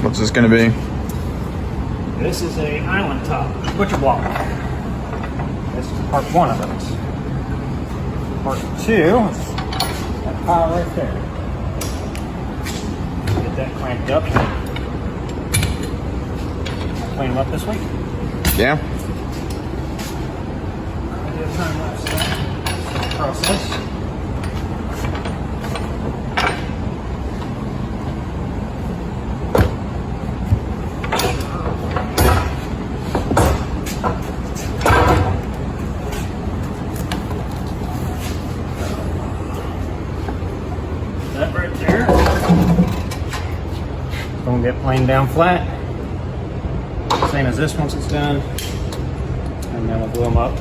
What's this gonna be? This is a island top butcher block. This is part one of it. Part two is that pile right there. Get that clamped up. Clean them up this week. Yeah. I did a time lapse process. That right there. It's gonna get planed down flat. Same as this once it's done. And then we'll glue them up.